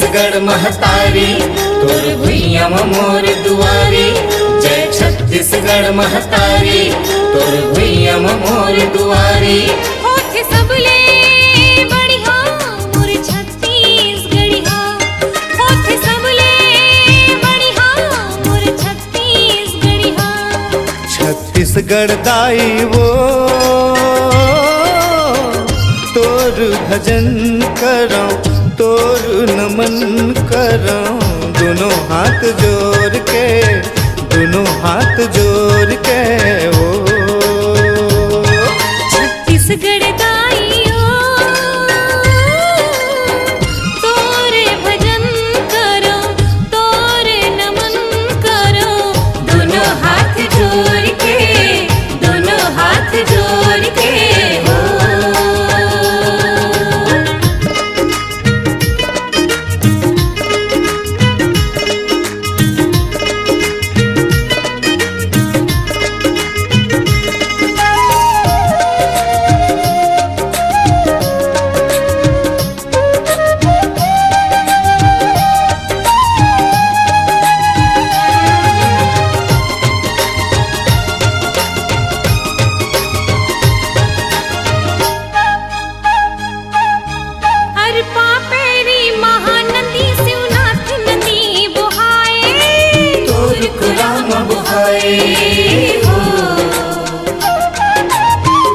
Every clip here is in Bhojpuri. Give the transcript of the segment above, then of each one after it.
छत्तीसगढ़ महतारी तोर भुइया मोर दुआरी। जय छत्तीसगढ़ महतारी तोर भुइया मोर दुआरी। होठ सबले बढ़िया मोर छत्तीसगढ़िया, होठ सबले बढ़िया मोर छत्तीसगढ़िया। छत्तीसगढ़ दाई वो तोर भजन करो, तोर नमन करो। दोनों हाथ जोड़ के, दोनों हाथ जोड़ के ओ छत्तीसगढ़ दाइयो तोरे भजन करो, तोरे नमन करो। दोनों हाथ जोड़ के, दोनों हाथ जोड़ के हो।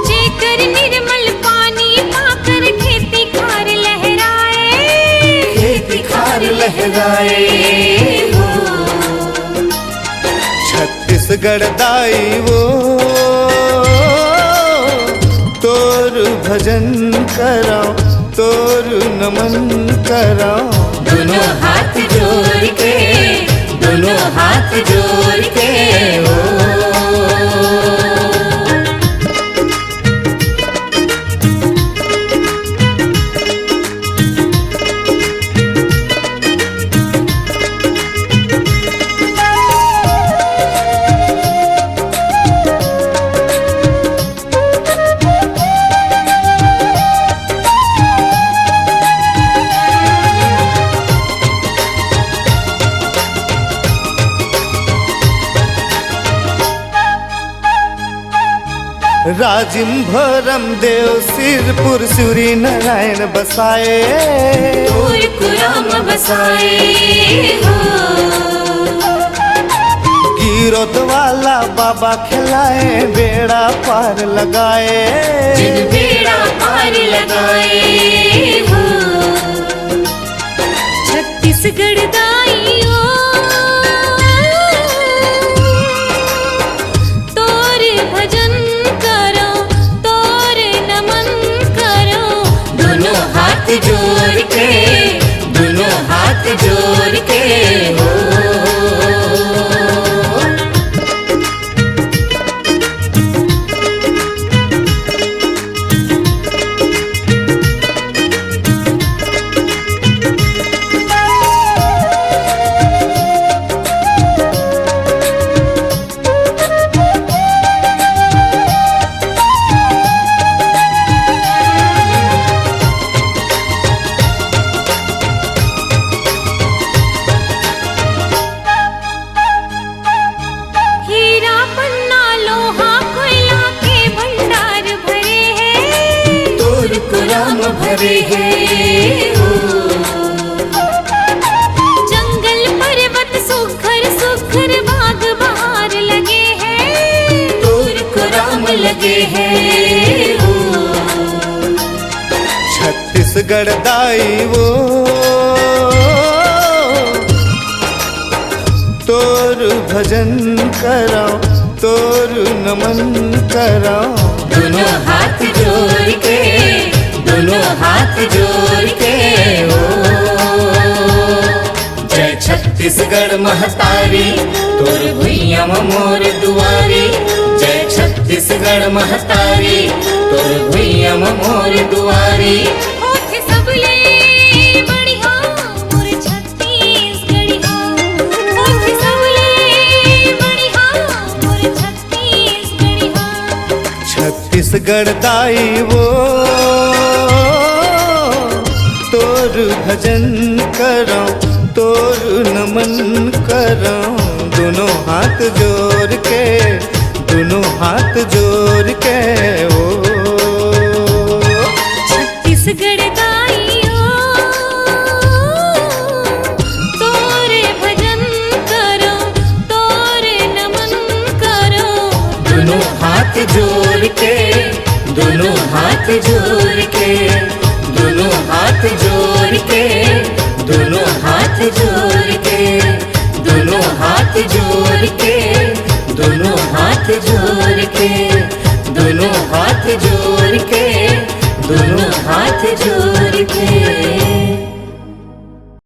जेकर निर्मल पानी पाकर खेती खार लहराए, खेती खार लहराए हो। छत्तीसगढ़ दाई वो तोर भजन करो, तोर नमन करो। दोनों हाथ जोड़ के, दोनों हाथ जोड़ के हो। राजिम देव सिरपुर सूरी नारायण बसाए, कुराम बसाए हो। गिरोद वाला बाबा खिलाए, बेड़ा पार लगाए, जिन बेड़ा पार लगाए हो। छत्तीसगढ़ दाइयो तोर भजन करो, तोर नमन करो। दोनों हाथ जोड़ के, दोनों हाथ जोड़ के हो। भरे हैं हो। जंगल पर्वत सुखर सुखर बाग बहार लगे हैं, तोर कुराम लगे हैं हो। छत्तीसगढ़ दाई वो तोर भजन करो, तोर नमन करो। दोनों हाथ जोड़ के, दोनों हाथ जोड़ के हो। जय छत्तीसगढ़ महतारी तोर भुइया मोर दुआरी। जय छत्तीसगढ़ महतारी तोर भुइया मोर दुआरी। होठ सबले बढ़िया मोर छत्तीसगढ़िया, होठ सबले बढ़िया मोर छत्तीसगढ़िया। छत्तीसगढ़ दाई वो तोर भजन करो तोर नमन करो दोनों हाथ जोड़ के दोनों हाथ जोड़ के ओ छत्तीसगढ़ गाइयो तोरे भजन करो तोरे नमन करो दोनों हाथ जोड़ के दोनों हाथ जोड़ के दोनों हाथ जोड़ के दोनों हाथ जोड़ के दोनों हाथ जोड़ के दोनों हाथ जोड़ के दोनों हाथ जोड़ के दोनों हाथ जोड़